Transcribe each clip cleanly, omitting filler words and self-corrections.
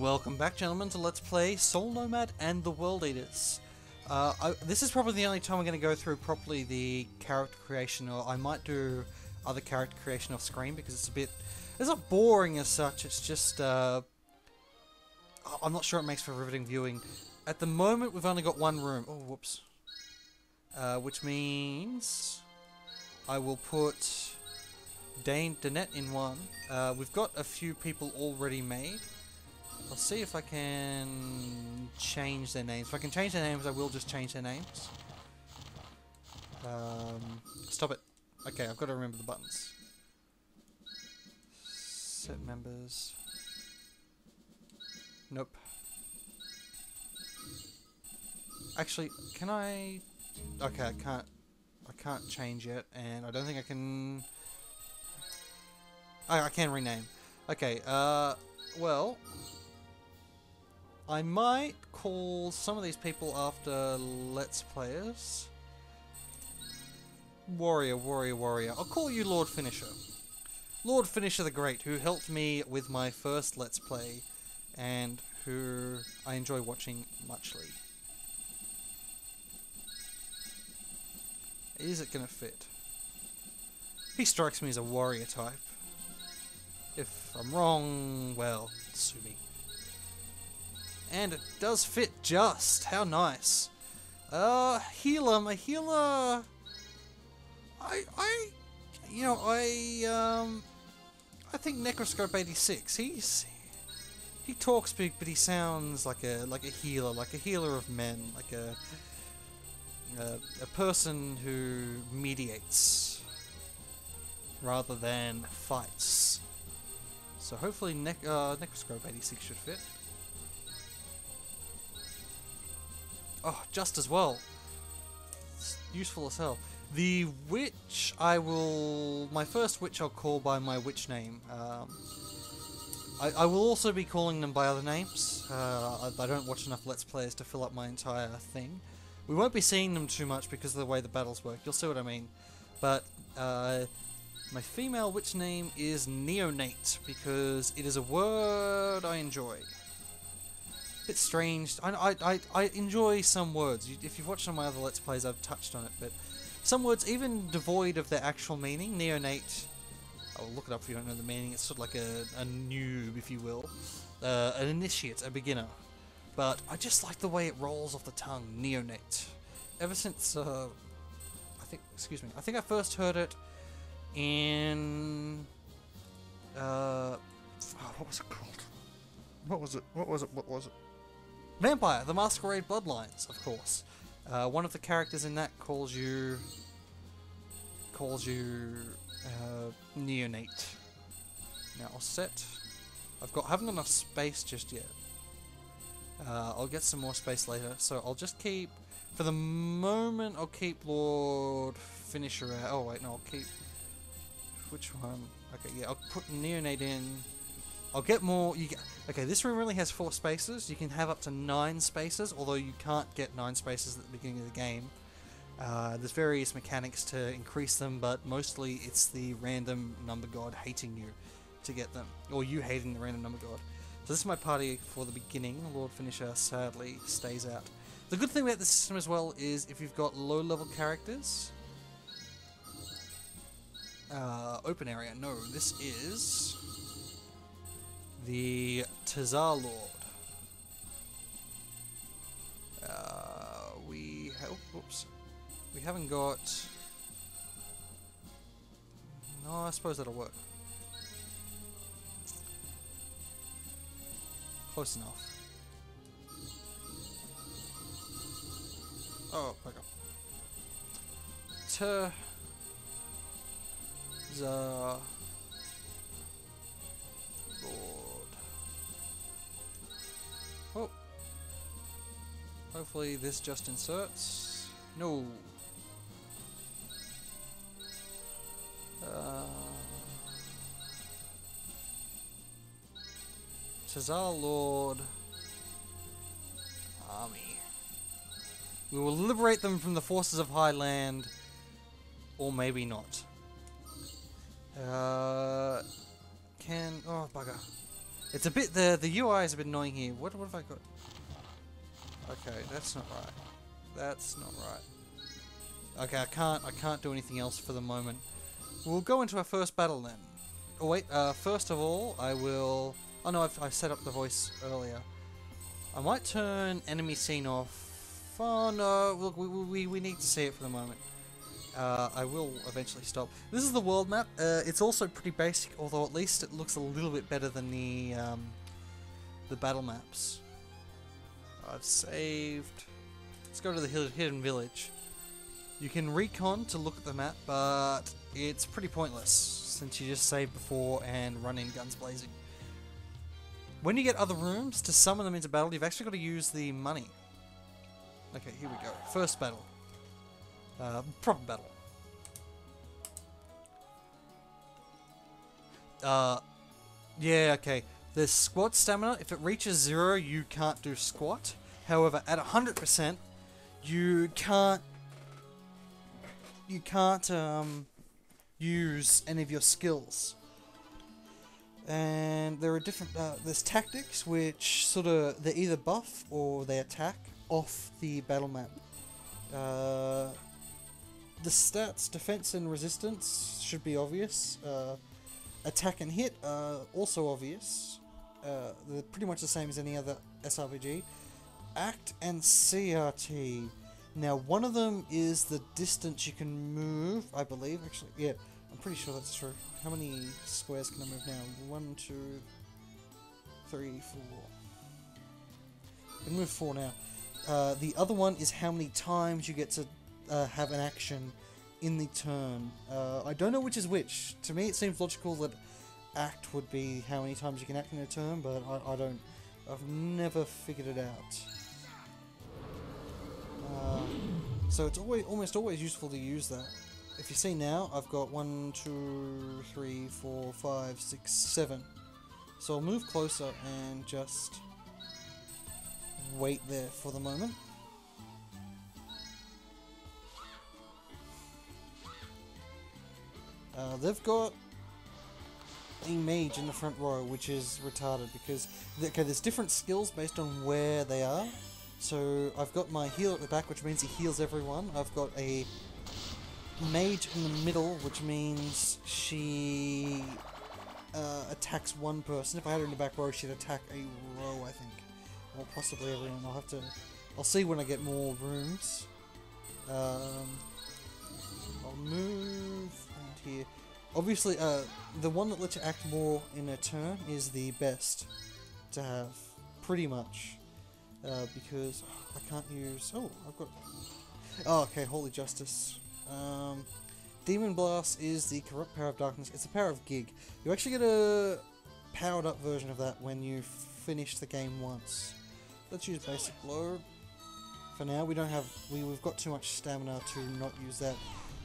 Welcome back, gentlemen, to Let's Play Soul Nomad and the World Eaters. This is probably the only time I'm going to go through properly the character creation, or I might do other character creation off screen because it's not boring as such, it's just, I'm not sure it makes for riveting viewing. At the moment, we've only got one room. Oh, whoops. Which means I will put Danette in one. We've got a few people already made. I'll see if I can change their names. If I can change their names, I will just change their names. Stop it. Okay, I've got to remember the buttons. Set members. Nope. Actually, can I... Okay, I can't change it, and I don't think I can... I can rename. Okay, well... I might call some of these people after Let's Players. Warrior. I'll call you Lord Finisher. Lord Finisher the Great, who helped me with my first Let's Play, and who I enjoy watching muchly. Is it gonna fit? He strikes me as a warrior type. If I'm wrong, well, sue me. And it does fit just. How nice. Healer. My healer... I think Necroscope 86. He talks big, but he sounds like a healer of men, like a person who mediates rather than fights. So hopefully Necroscope 86 should fit. Oh, just as well. It's useful as hell. The witch, my first witch I'll call by my witch name. I will also be calling them by other names. I don't watch enough Let's Players to fill up my entire thing. We won't be seeing them too much because of the way the battles work. You'll see what I mean. But my female witch name is Neonate because it is a word I enjoy. Bit strange. I enjoy some words. If you've watched some of my other Let's Plays, I've touched on it, but some words, even devoid of their actual meaning, neonate, I'll look it up if you don't know the meaning, it's sort of like a noob, if you will, an initiate, a beginner, but I just like the way it rolls off the tongue, neonate. Ever since, I think I first heard it in, what was it called? What was it? Vampire, the Masquerade Bloodlines, of course. One of the characters in that calls you neonate. Now I'll set. Haven't got enough space just yet. I'll get some more space later. So I'll just keep, for the moment, I'll keep Lord Finisher out. Oh wait, no, I'll keep. Which one? Okay, yeah, I'll put neonate in. I'll get more. Okay, this room really has 4 spaces. You can have up to 9 spaces, although you can't get 9 spaces at the beginning of the game. There's various mechanics to increase them, but mostly it's the random number god hating you to get them, or you hating the random number god. So this is my party for the beginning. Lord Finisher sadly stays out. The good thing about the system as well is if you've got low-level characters. Open area. No, this is the Tazar Lord. We haven't got... No, I suppose that'll work. Close enough. Oh, okay. Tazar Lord. Oh. Hopefully this just inserts. No. Tazar Lord Army. We will liberate them from the forces of Highland, or maybe not. Oh bugger. It's a bit, the UI is a bit annoying here. What have I got? Okay, that's not right. That's not right. Okay, I can't do anything else for the moment. We'll go into our first battle then. Oh wait, first of all, I will... Oh no, I set up the voice earlier. I might turn enemy scene off. Oh no, look, we need to see it for the moment. I will eventually stop. This is the world map. It's also pretty basic, although at least it looks a little bit better than the battle maps. I've saved. Let's go to the hidden village. You can recon to look at the map, but it's pretty pointless since you just saved before and run in guns blazing. When you get other rooms to summon them into battle, you've actually got to use the money. Okay, here we go. First battle. Proper battle. Yeah, okay. There's squad stamina. If it reaches 0, you can't do squat. However, at 100%, you can't use any of your skills. And there are different, there's tactics which sort of, they either buff or they attack off the battle map. The stats, defense and resistance should be obvious. Attack and hit are also obvious. They're pretty much the same as any other SRPG. Act and CRT. Now, one of them is the distance you can move, I believe. Actually, yeah, I'm pretty sure that's true. How many squares can I move now? 1, 2, 3, 4. I can move 4 now. The other one is how many times you get to have an action in the turn. I don't know which is which. To me, it seems logical that act would be how many times you can act in a turn, but I don't. I've never figured it out. So it's almost always useful to use that. If you see now, I've got 1, 2, 3, 4, 5, 6, 7. So I'll move closer and just wait there for the moment. They've got a mage in the front row, which is retarded because there's different skills based on where they are. So I've got my healer at the back, which means he heals everyone. I've got a mage in the middle, which means she attacks one person. If I had her in the back row, she'd attack a row, I think, or possibly everyone. I'll see when I get more rooms. I'll move around here. Obviously, the one that lets you act more in a turn is the best to have, pretty much. Because I can't use... Oh, I've got... Oh, okay, Holy Justice. Demon Blast is the Corrupt Power of Darkness. It's a power of Gig. You actually get a powered up version of that when you finish the game once. Let's use Basic Blow. For now, we don't have... We've got too much stamina to not use that.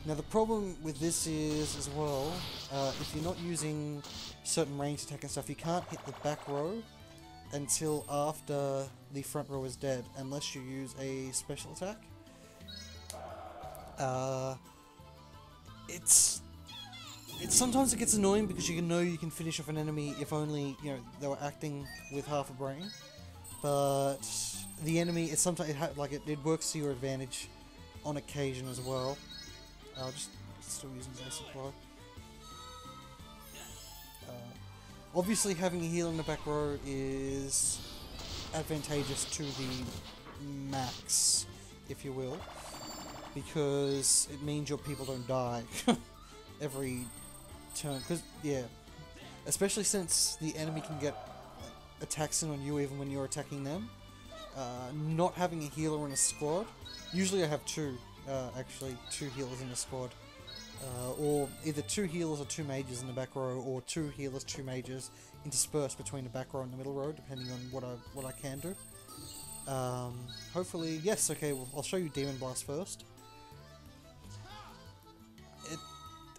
Now, the problem with this is, as well, if you're not using certain range attack and stuff, you can't hit the back row until after the front row is dead, unless you use a special attack. Sometimes it gets annoying because you know you can finish off an enemy if only they were acting with half a brain. But the enemy, it works to your advantage on occasion as well. I'll just still using basic blow. Obviously, having a healer in the back row is advantageous to the max, if you will, because it means your people don't die every turn. Because especially since the enemy can get attacks in on you even when you're attacking them. Not having a healer in a squad. Usually, I have two healers in a squad. Or either 2 healers or 2 mages in the back row, or 2 healers, 2 mages interspersed between the back row and the middle row, depending on what I can do. Hopefully, yes. Okay, well, I'll show you Demon Blast first.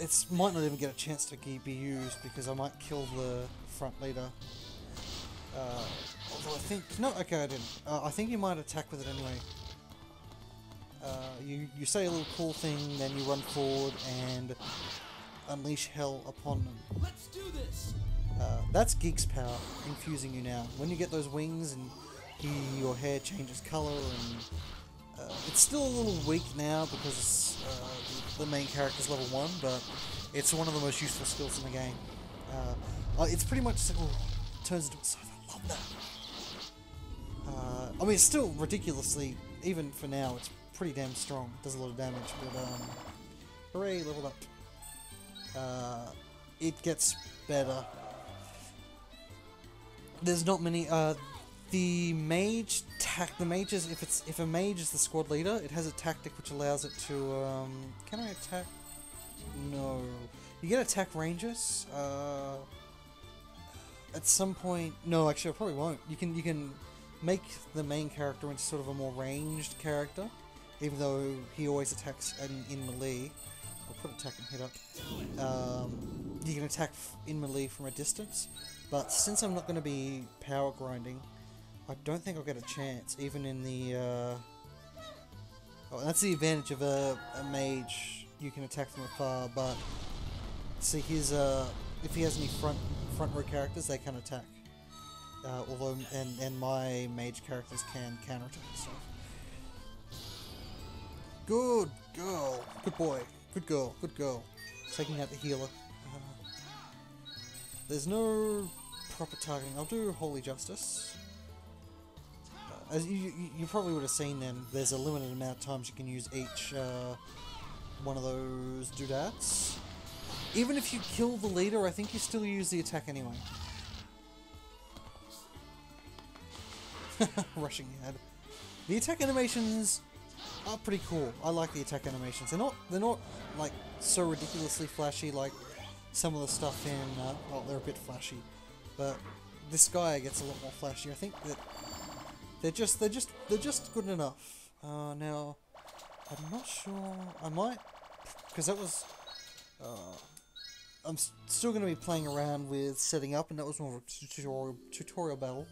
It might not even get a chance to be used because I might kill the front leader. Although I think okay, I didn't. I think you might attack with it anyway. You say a little cool thing, then you run forward and unleash hell upon them. Let's do this. That's Geek's power infusing you now. When you get those wings and your hair changes colour, and it's still a little weak now because the main character's level 1, but it's one of the most useful skills in the game. It's pretty much turns into a scythe. I love that. I mean, it's still ridiculously, even for now, it's pretty damn strong. It does a lot of damage, but hooray, leveled up. It gets better. There's not many. The mages. If a mage is the squad leader, it has a tactic which allows it to. Can I attack? No. You get attack ranges. At some point, no. Actually, I probably won't. You can make the main character into sort of a more ranged character, even though he always attacks in melee. I'll put attack and hit up. You can attack in melee from a distance, but since I'm not going to be power grinding, I don't think I'll get a chance, even in the... Oh, that's the advantage of a mage. You can attack from afar, but... See, here's if he has any front row characters, they can attack. Although, and my mage characters can counterattack stuff. Good girl. Good boy. Good girl. Good girl. Taking out the healer. There's no proper targeting. I'll do Holy Justice. As you probably would have seen then, there's a limited amount of times you can use each one of those doodads. Even if you kill the leader, I think you still use the attack anyway. Rushing ahead. The attack animations are pretty cool. I like the attack animations. They're not like so ridiculously flashy like some of the stuff in. Well, they're a bit flashy, but this guy gets a lot more flashy. I think that they're just good enough. Now, I'm not sure. I might, because that was. I'm still going to be playing around with setting up, and that was more of a tutorial battle.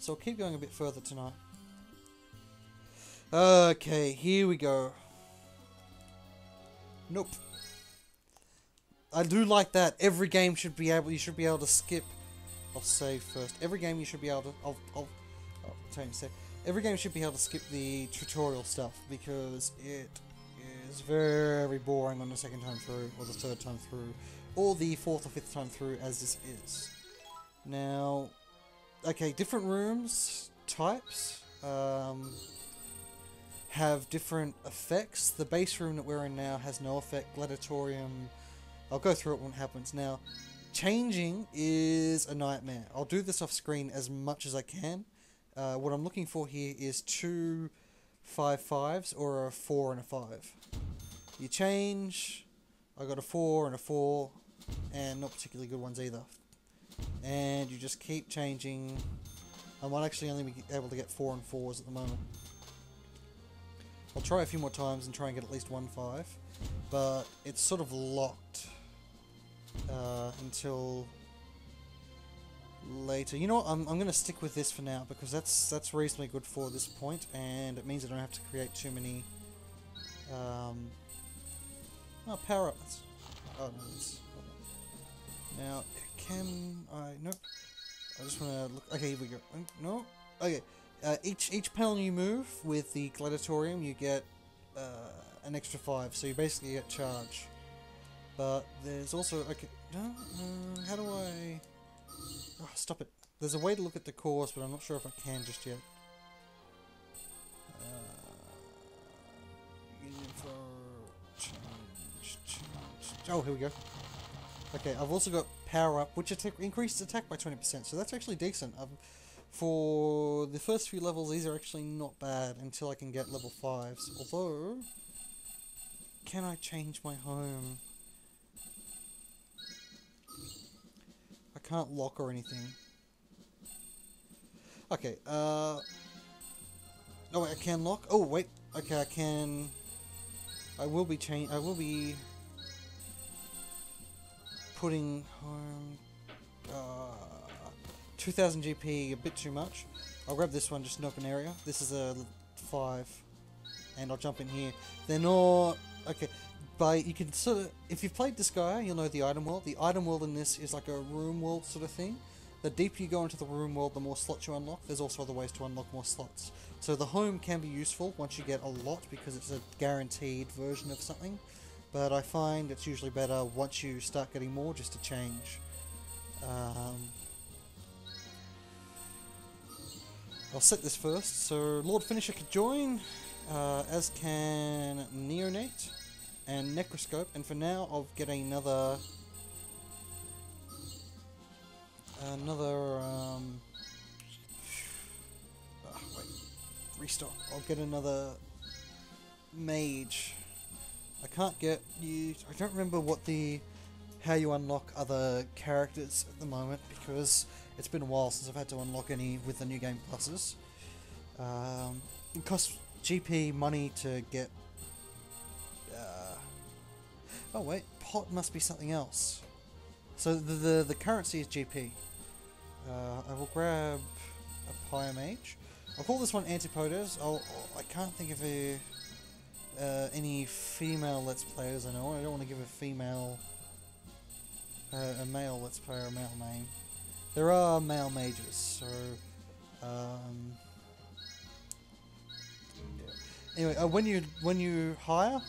So I'll keep going a bit further tonight. Okay, here we go. Nope. I do like that. Every game should be able. You should be able to skip. I'll save first. Every game you should be able to. I'll tell you in a sec. Every game should be able to skip the tutorial stuff because it is very boring on the second time through, or the third time through, or the fourth or fifth time through, as this is. Now, okay, different rooms types have different effects. The base room that we're in now has no effect. Gladiatorium, I'll go through it when it happens. Now, changing is a nightmare. I'll do this off screen as much as I can. What I'm looking for here is 2 5/5s or a 4 and a 5. You change. I got a 4 and a 4, and not particularly good ones either. And you just keep changing. I might actually only be able to get 4 and 4s at the moment. I'll try a few more times and try and get at least 1 5, but it's sort of locked until later. You know what? I'm going to stick with this for now because that's reasonably good for this point, and it means I don't have to create too many power-ups. Oh, no, now, can I... Nope. I just want to look... Okay, here we go. No? Okay. Each panel you move with the Gladiatorium, you get an extra 5, so you basically get charge. But there's also... Okay, no, how do I... Oh, stop it. There's a way to look at the course, but I'm not sure if I can just yet. Oh, here we go. Okay, I've also got power up, which increases attack by 20%, so that's actually decent. For the first few levels, these are actually not bad until I can get level 5s. Although, can I change my home? I can't lock or anything. Okay, oh wait, I can lock? Oh wait, okay, I can... I will be putting home... 2000 GP, a bit too much. I'll grab this one, just an open area. This is a 5. And I'll jump in here. They're not... Okay, you can sort of, if you've played this guy, you'll know the item world. The item world in this is like a room world sort of thing. The deeper you go into the room world, the more slots you unlock. There's also other ways to unlock more slots. So the home can be useful once you get a lot, because it's a guaranteed version of something. But I find it's usually better once you start getting more, just to change. I'll set this first. So Lord Finisher could join, as can Neonate and Necroscope. And for now, I'll get another... wait, restock. I'll get another mage. I can't get you. I don't remember how you unlock other characters at the moment, because it's been a while since I've had to unlock any with the new game pluses. It costs GP money to get. Oh wait, pot must be something else. So the currency is GP. I will grab a Pyre Mage. I'll call this one Antipodes. I can't think of any female Let's Players I know. I don't want to give a male Let's Player a male name. There are male mages, so yeah. Anyway, when you hire,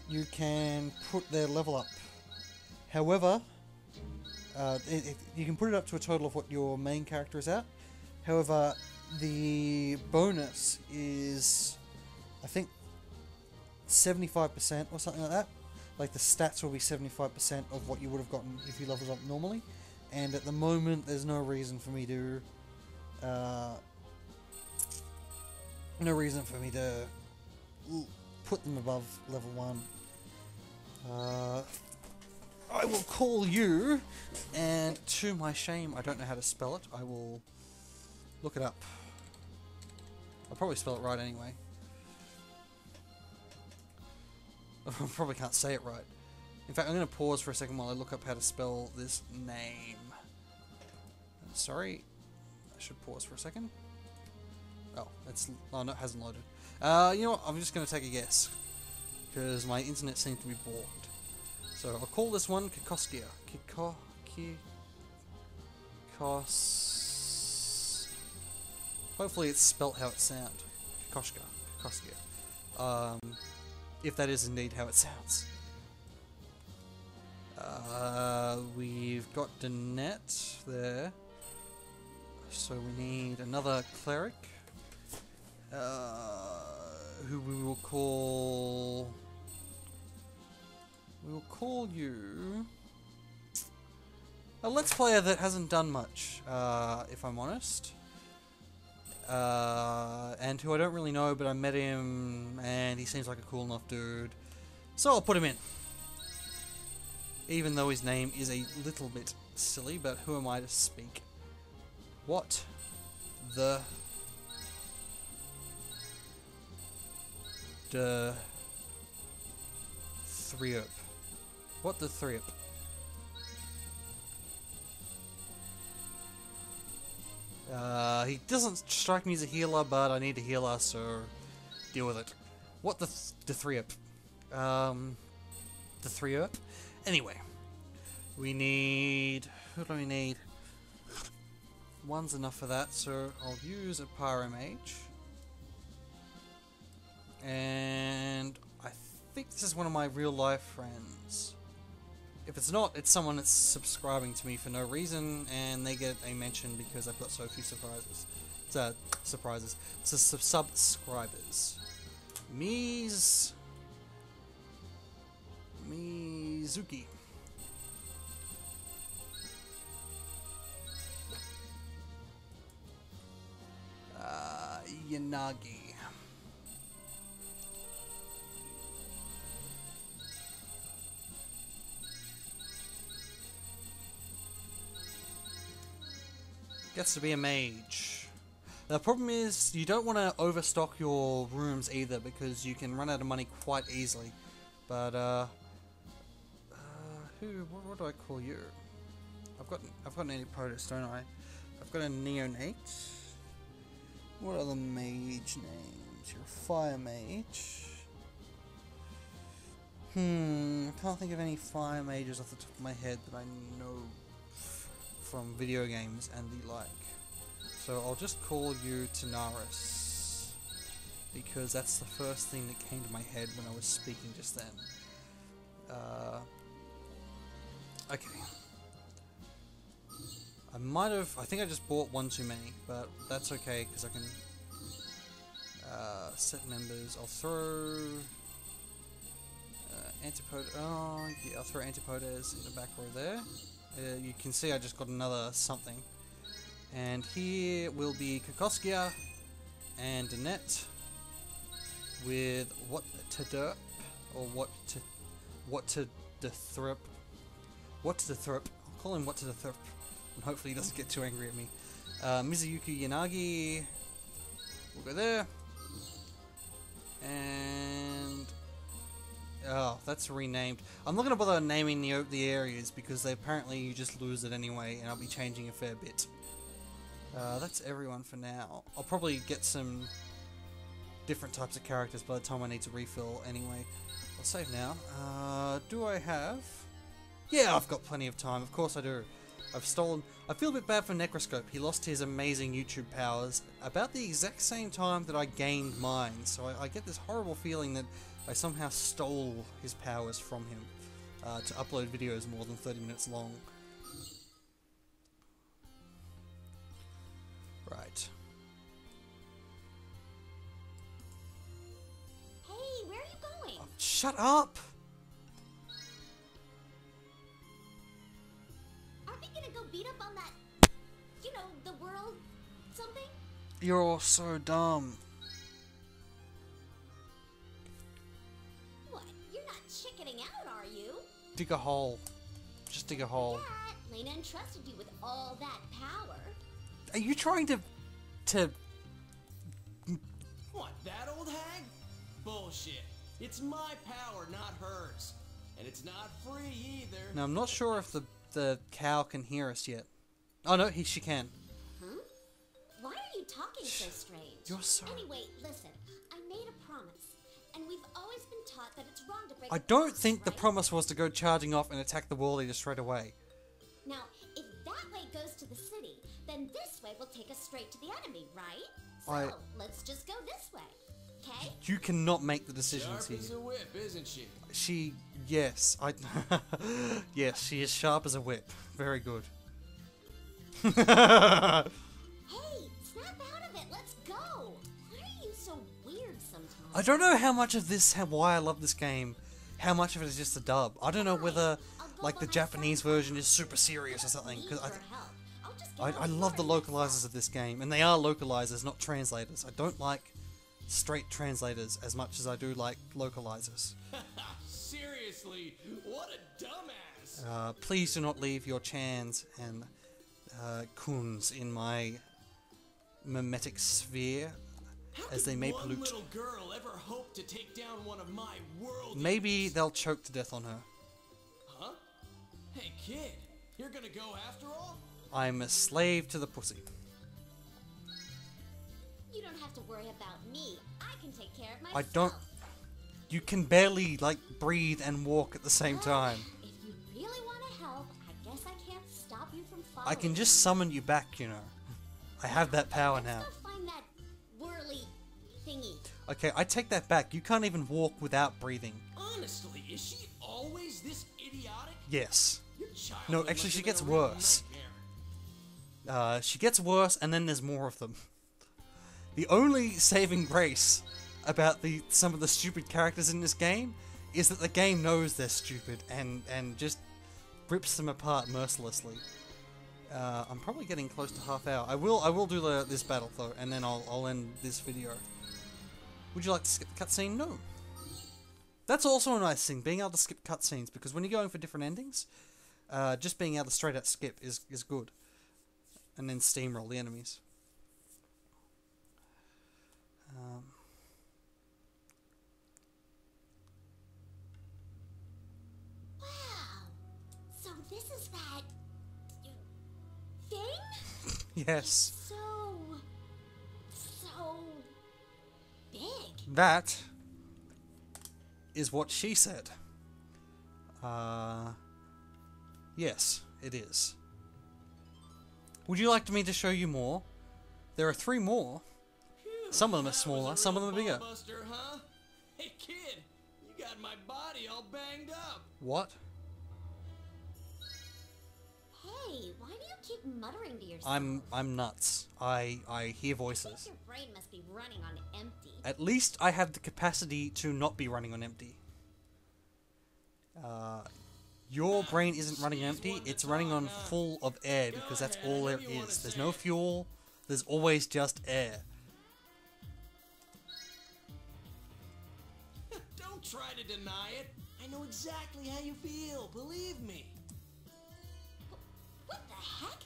you can put their level up. However, you can put it up to a total of what your main character is at. However, the bonus is, I think, 75% or something like that. Like, the stats will be 75% of what you would have gotten if you leveled up normally. And at the moment, there's no reason for me to put them above level 1. I will call you, and to my shame, I don't know how to spell it. I will look it up. I'll probably spell it right anyway. I probably can't say it right. In fact, I'm going to pause for a second while I look up how to spell this name. Sorry, I should pause for a second. Oh, no, it hasn't loaded. You know what? I'm just going to take a guess, because my internet seems to be bored. So I'll call this one Kikoskia. Hopefully it's spelt how it sounds. Kikoskia. If that is indeed how it sounds. We've got Danette there. So we need another cleric. Who we will call... We'll call you a Let's Player that hasn't done much, if I'm honest. And who I don't really know, but I met him, and he seems like a cool enough dude. So I'll put him in. Even though his name is a little bit silly, but who am I to speak? What the... Threop. What the Threop? He doesn't strike me as a healer, but I need a healer, so deal with it. What the Threop? The Threop? Anyway, we need... Who do we need? One's enough for that, so I'll use a Pyro Mage. And I think this is one of my real life friends. If it's not, it's someone that's subscribing to me for no reason, and they get a mention because I've got so few surprises. So subscribers. Mizuki. Yanagi. Gets to be a mage. The problem is, you don't want to overstock your rooms either, because you can run out of money quite easily. But, what do I call you? I've got an Antipodes, don't I? I've got a Neonate. What are the mage names? You're a Fire Mage. Can't think of any fire mages off the top of my head that I know from video games and the like. So I'll just call you Tanaris, because that's the first thing that came to my head when I was speaking just then. Okay. I think I just bought one too many, but that's okay, because I can set members. I'll throw I'll throw Antipodes in the back row there. You can see I just got another something. And here will be Kokoskia and Danette with what to derp, or what to the thrip. What to the thrip. I'll call him what to the thrip, and hopefully he doesn't get too angry at me. Mizuyuki Yanagi will go there. And oh, that's renamed. I'm not going to bother naming the areas because apparently you just lose it anyway, and I'll be changing a fair bit. That's everyone for now. I'll probably get some different types of characters by the time I need to refill anyway. I'll save now. Do I have... Yeah, I've got plenty of time. Of course I do. I've stolen... I feel a bit bad for Necroscope. He lost his amazing YouTube powers about the exact same time that I gained mine. So I get this horrible feeling that I somehow stole his powers from him to upload videos more than 30 minutes long. Right. Hey, where are you going? Oh, shut up! Aren't we gonna go beat up on that, you know, the world something? You're all so dumb. What? You're not chickening out, are you? Dig a hole. Just dig a hole. Yeah, Lena entrusted you with all that power. Are you trying to... What, that old hag? Bullshit. It's my power, not hers. And it's not free either. Now, I'm not sure if the cow can hear us yet. Oh, no, she can. Huh? Why are you talking so strange? You're so... Anyway, listen. I made a promise. And we've always been taught that it's wrong to break I a don't promise, think the right? promise was to go charging off and attack the wall leader straight away. Now, if that way goes to the city, then this way will take us straight to the enemy, right? So, let's just go this way, okay? You cannot make the decisions Sharp as here. a whip, isn't she? Yes, yes, she is sharp as a whip. Very good. Hey, snap out of it, let's go! Why are you so weird sometimes? I don't know how much of this, why I love this game, how much of it is just the dub. I don't know whether, like, the Japanese version is super serious or something, because I love the localizers of this game, and they are localizers, not translators. I don't like straight translators as much as I do like localizers. Seriously, what a dumbass! Please do not leave your chans and kuns in my mimetic sphere, as they may one pollute. little girl ever hope to take down one of my world? Maybe they'll choke to death on her. Huh? Hey kid, you're gonna go after all? I'm a slave to the pussy. You don't have to worry about me. I can take care of I myself. don't... You can barely, like, breathe and walk at the same time. If you really want to help, I guess I can't stop you from following. I can just summon you back, you know. I have that power now. Let's go find that whirly thingy. Okay, I take that back. You can't even walk without breathing. Honestly, is she always this idiotic? Yes. Your child No, must actually, have she been gets a real worse. nightmare. She gets worse, and then there's more of them. The only saving grace about some of the stupid characters in this game is that the game knows they're stupid and just rips them apart mercilessly. I'm probably getting close to half hour. I will do this battle though, and then I'll end this video. Would you like to skip the cutscene? No. That's also a nice thing, being able to skip cutscenes, because when you're going for different endings, just being able to straight out skip is good. And then steamroll the enemies. Wow. So this is that thing? Yes. So big. That is what she said. Yes, it is. Would you like me to show you more? There are 3 more. Some of them are smaller, some of them are bigger. Buster, huh? Hey kid, you got my body all banged up. What? Hey, why do you keep muttering to yourself? I'm nuts. I hear I voices. think your brain must be running on empty. At least I have the capacity to not be running on empty. Your brain isn't running empty, it's running on full of air because that's all there is. There's no fuel, there's always just air. Don't try to deny it. I know exactly how you feel, believe me. What the heck?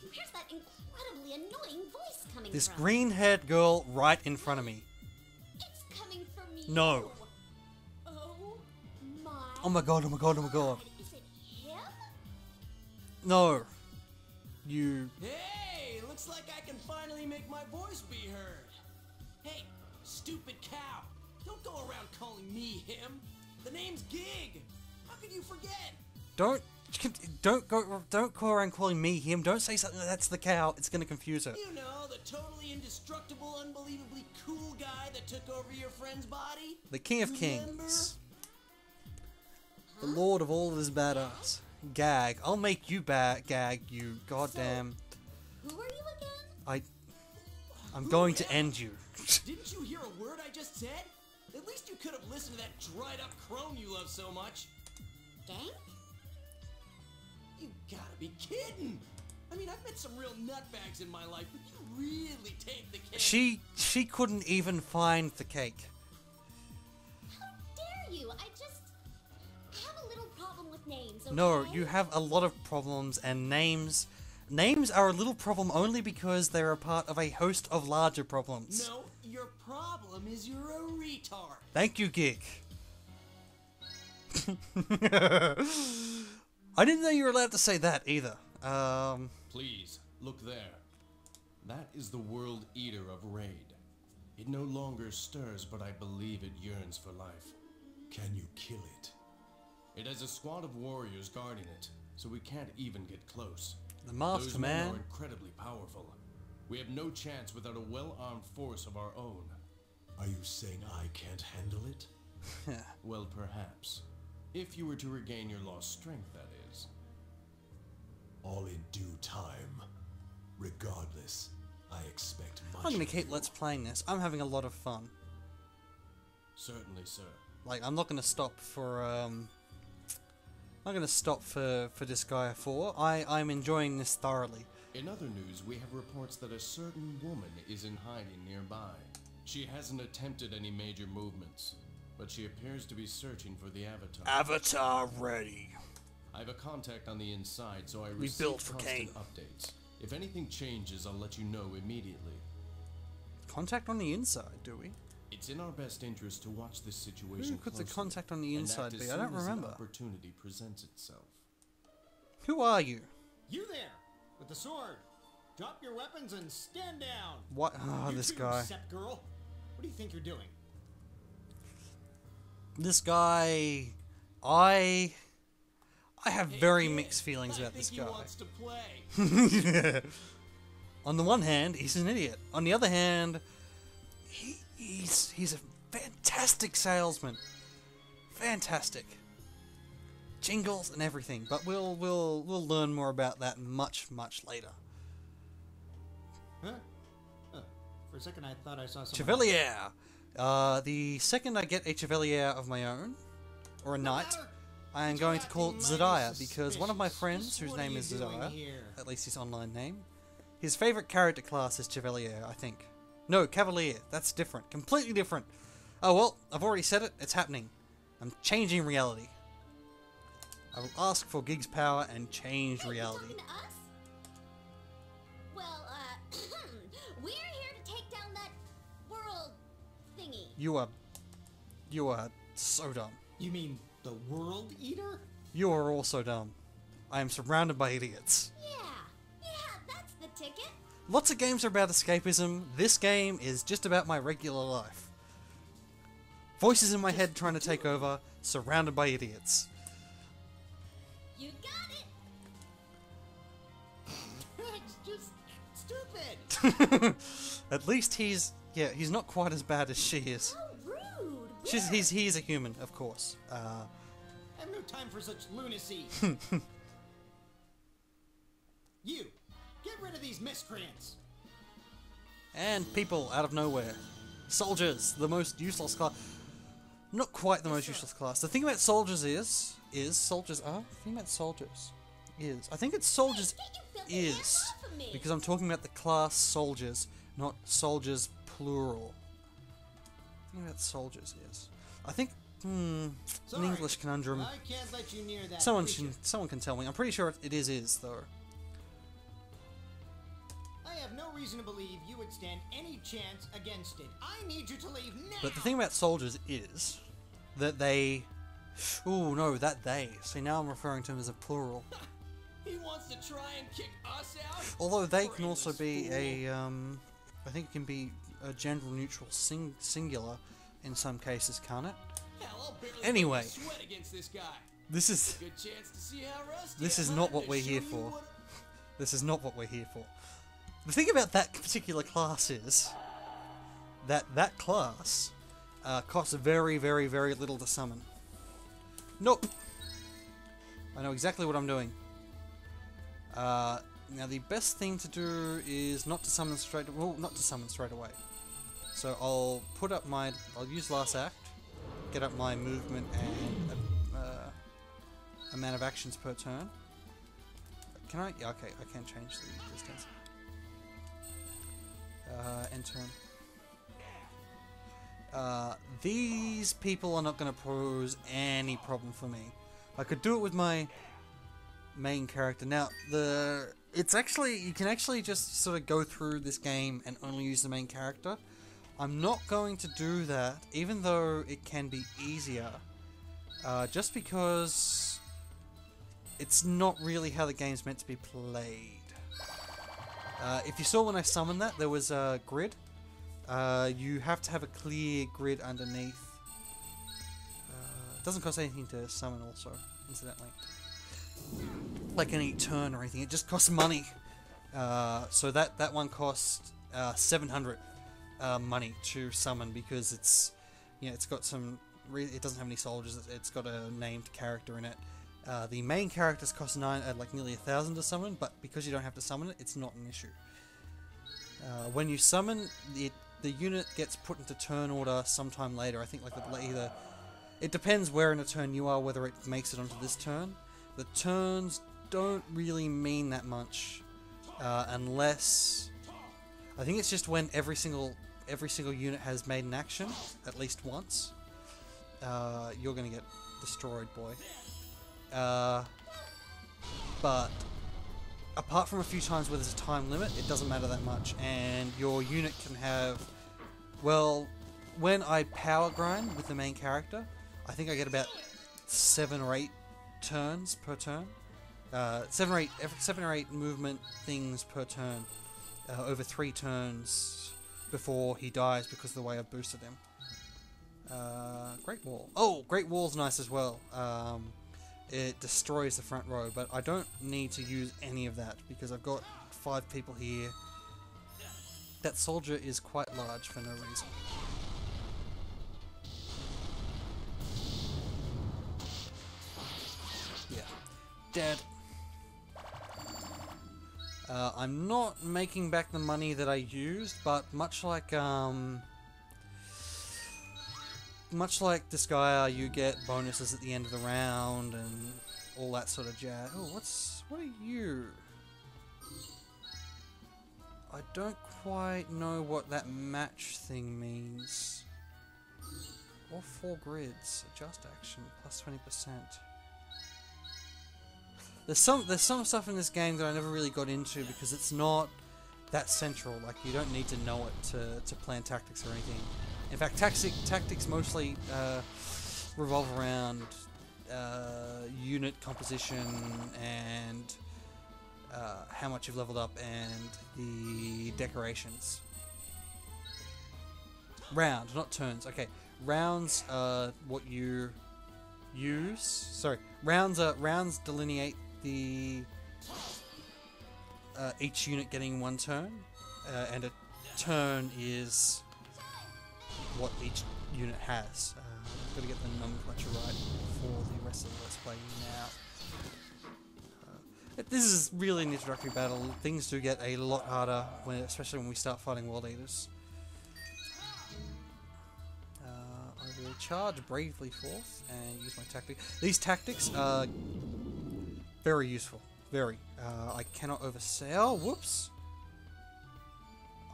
Where's that incredibly annoying voice coming This from? green-haired girl right in front of me. It's coming from you. No. Oh my Oh my god, oh my god, oh my god. Is it him? No. You... Hey, looks like I can finally make my voice be heard. Hey, stupid cow. Don't go around calling me him. The name's Gig. How could you forget? Don't go around calling me him. Don't say something like that's the cow. It's gonna confuse her. You know, the totally indestructible, unbelievably cool guy that took over your friend's body? The King of Remember? Kings. The Lord of all that is badass. Gag. I'll make you gag, you goddamn... Who are you again? I'm going to end you. Didn't you hear a word I just said? At least you could have listened to that dried up crone you love so much. Gang? You gotta be kidding! I mean, I've met some real nutbags in my life, but you really take the cake. She couldn't even find the cake. How dare you? I just have a little problem with names, okay? No, you have a lot of problems, and names are a little problem only because they're a part of a host of larger problems. No, your problem is you're a retard. Thank you, Gig. I didn't know you were allowed to say that either. Please, look there. That is the World Eater of Raid. It no longer stirs, but I believe it yearns for life. Can you kill it? It has a squad of warriors guarding it, so we can't even get close. The Masked Those men Man. are incredibly powerful. We have no chance without a well-armed force of our own. Are you saying I can't handle it? Well, perhaps. If you were to regain your lost strength, that is. All in due time. Regardless, I expect much. I'm gonna of keep you. let's playing this. I'm having a lot of fun. Certainly, sir. Like, I'm not gonna stop for I'm not gonna stop for this guy 4. I'm enjoying this thoroughly. In other news, we have reports that a certain woman is in hiding nearby. She hasn't attempted any major movements, but she appears to be searching for the Avatar. Avatar ready. I have a contact on the inside, so I We receive built for constant Kane. updates. If anything changes, I'll let you know immediately. Contact on the inside, do we? It's in our best interest to watch this situation Who could the closely, contact on the and inside act as be? I don't soon as remember. the opportunity presents itself. Who are you? You there, with the sword. Drop your weapons and stand down. What? Oh, You this too, guy. Sep girl. What do you think you're doing? This guy. I have very Kid, mixed feelings I about this think guy. he wants to play. On the one hand, he's an idiot. On the other hand, he's a fantastic salesman. Fantastic. Jingles and everything, but we'll learn more about that much later. Huh? For a second, I thought I saw someone. Chevalier. The second I get a Chevalier of my own, or a knight, I am going to call it Zadiah, because one of my friends, whose name is Zadiah, at least his online name, his favorite character class is Chevalier, I think. No, Cavalier. That's different. Completely different. Oh well, I've already said it. It's happening. I'm changing reality. I will ask for Gig's power and change Hey, you reality. talking to us? Well, we're here to take down that world thingy. You are so dumb. You mean the World Eater? You are also dumb. I am surrounded by idiots. Yeah, that's the ticket. Lots of games are about escapism. This game is just about my regular life. Voices in my head trying to take over, surrounded by idiots. At least he's not quite as bad as she is. How rude! He's a human, of course. I have no time for such lunacy. You, get rid of these miscreants. And people out of nowhere. Soldiers, the most useless class. Not quite the most useless class. The thing about soldiers is soldiers are. The thing about soldiers is. I think it's soldiers is because I'm talking about the class soldiers, not soldiers plural. The thing about soldiers is. I think an English conundrum. I can't let you near that. Someone can tell me. I'm pretty sure it is though. I have no reason to believe you would stand any chance against it. I need you to leave now. But the thing about soldiers is that they... Ooh, no, that they. See, now I'm referring to them as a plural. He wants to try and kick us out? Although they can also be a... I think it can be a gender-neutral singular in some cases, can't it? Hell, I'll barely Anyway. sweat against this guy. This is... Good chance to see how rusty This is I'm not to what we're show here you for. what- This is not what we're here for. The thing about that particular class is that class costs very, very, very little to summon. Nope. I know exactly what I'm doing. Now the best thing to do is not to summon straight. Well, not to summon straight away. So I'll use last act, get up my movement and amount of actions per turn. Can I? Yeah, okay, I can change the distance. End turn. These people are not going to pose any problem for me. I could do it with my main character. Now, it's actually, you can actually just sort of go through this game and only use the main character. I'm not going to do that, even though it can be easier, just because it's not really how the game's meant to be played. If you saw when I summoned that, there was a grid. You have to have a clear grid underneath. It doesn't cost anything to summon also, incidentally. Like any turn or anything, it just costs money. So that one costs 700 money to summon because it's got some. It doesn't have any soldiers. It's got a named character in it. The main characters cost like nearly 1,000 to summon, but because you don't have to summon it, it's not an issue. When you summon it, the unit gets put into turn order sometime later. I think like either it depends where in a turn you are, whether it makes it onto this turn. The turns don't really mean that much unless I think it's just when every single unit has made an action at least once. You're gonna get destroyed, boy. But apart from a few times where there's a time limit, it doesn't matter that much, and your unit can have, well, when I power grind with the main character, I think I get about 7 or 8 turns per turn. 7 or 8 movement things per turn over 3 turns before he dies because of the way I've boosted him. Great Wall. Oh, Great Wall's nice as well. It destroys the front row, but I don't need to use any of that because I've got 5 people here. That soldier is quite large for no reason. Yeah. Dead. I'm not making back the money that I used, but much like Disgaea, you get bonuses at the end of the round and all that sort of jazz. Oh, what are you? I don't quite know what that match thing means. Or 4 grids, adjust action, plus 20%. There's some stuff in this game that I never really got into because it's not that central. Like, you don't need to know it to plan tactics or anything. In fact, tactics mostly revolve around unit composition and how much you've leveled up and the decorations. Round, not turns. Okay, rounds are what you use. Sorry, rounds delineate the each unit getting 1 turn. and a turn is what each unit has. I've got to get the nomenclature right for the rest of the Let's Play now. This is really an introductory battle. Things do get a lot harder, especially when we start fighting World Eaters. I will charge bravely forth and use my tactic. These tactics are very useful. Very. I cannot oversay. Oh, whoops!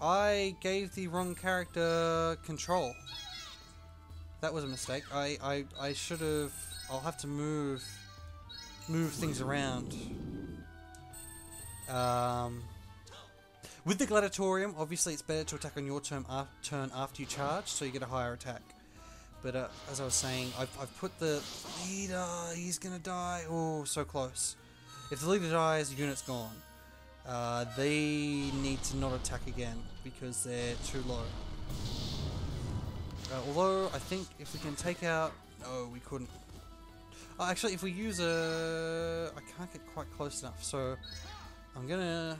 I gave the wrong character control. That was a mistake. I should have. I'll have to move things around. With the Gladiatorium, obviously it's better to attack on your turn after you charge, so you get a higher attack. But as I was saying, I've put the leader. He's gonna die. Oh, so close. If the leader dies, the unit's gone. They need to not attack again because they're too low. Although I think if we can take out, no, we couldn't. Oh, actually, if we use a, I can't get quite close enough. So I'm gonna.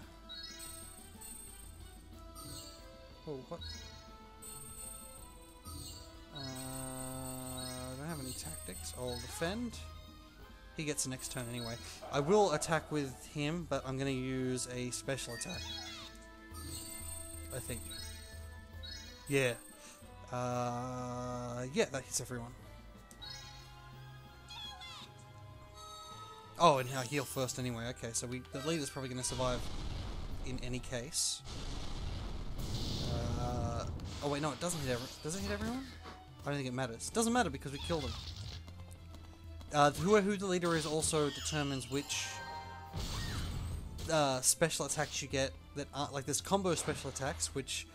Oh, what? I don't have any tactics. I'll defend. He gets the next turn anyway. I will attack with him, but I'm going to use a special attack. I think. Yeah. Yeah, that hits everyone. Oh, and I heal first anyway. Okay, so the leader's probably going to survive in any case. Oh wait, no, it doesn't hit everyone. Does it hit everyone? I don't think it matters. It doesn't matter because we killed him. Who the leader is also determines which special attacks you get that aren't like there's combo special attacks which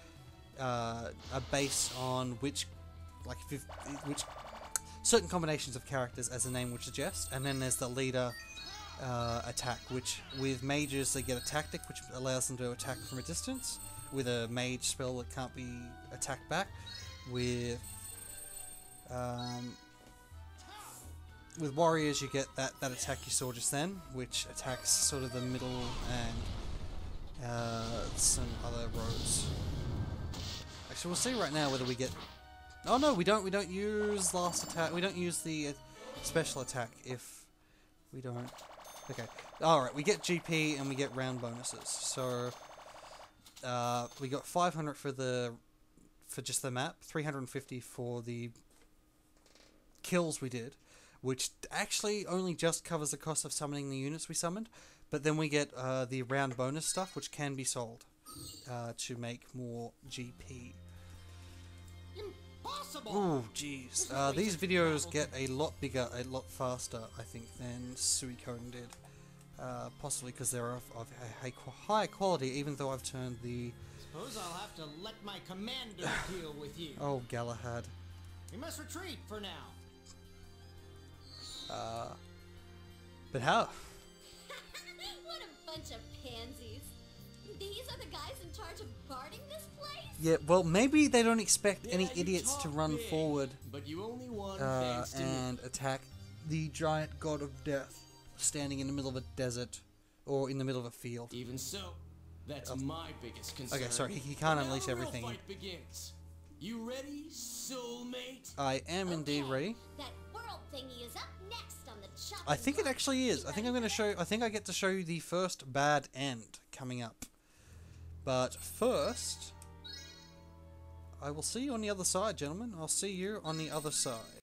are based on which certain combinations of characters, as the name would suggest, and then there's the leader attack, which with mages they get a tactic which allows them to attack from a distance with a mage spell that can't be attacked back. With warriors, you get that attack you saw just then, which attacks sort of the middle and some other rows. Actually, we'll see right now whether we get. Oh no, we don't. We don't use last attack. We don't use the special attack if we don't. Okay. All right. We get GP and we get round bonuses. So we got 500 for just the map, 350 for the kills we did, which actually only just covers the cost of summoning the units we summoned, but then we get the round bonus stuff, which can be sold to make more GP. Impossible! Oh, jeez. These videos get a lot bigger, a lot faster, I think, than Suikoden did. Possibly because they're of a high quality, even though I've turned the... Suppose I'll have to let my commander deal with you. Oh, Galahad. We must retreat for now. But how? What a bunch of pansies. These are the guys in charge of guarding this place? Yeah, well, maybe they don't expect any idiots to run big, forward but you only won thanks to me. and attack the giant god of death standing in the middle of a desert or in the middle of a field. Even so, that's my biggest concern. Okay, sorry, he can't Now unleash the real everything. fight begins. You ready, soulmate? I am indeed ready. That world thingy is up next on the chopping I think it block. actually is. You I think ready I'm going to for show. this? I think I get to show you the first bad end coming up. But first, I will see you on the other side, gentlemen. I'll see you on the other side.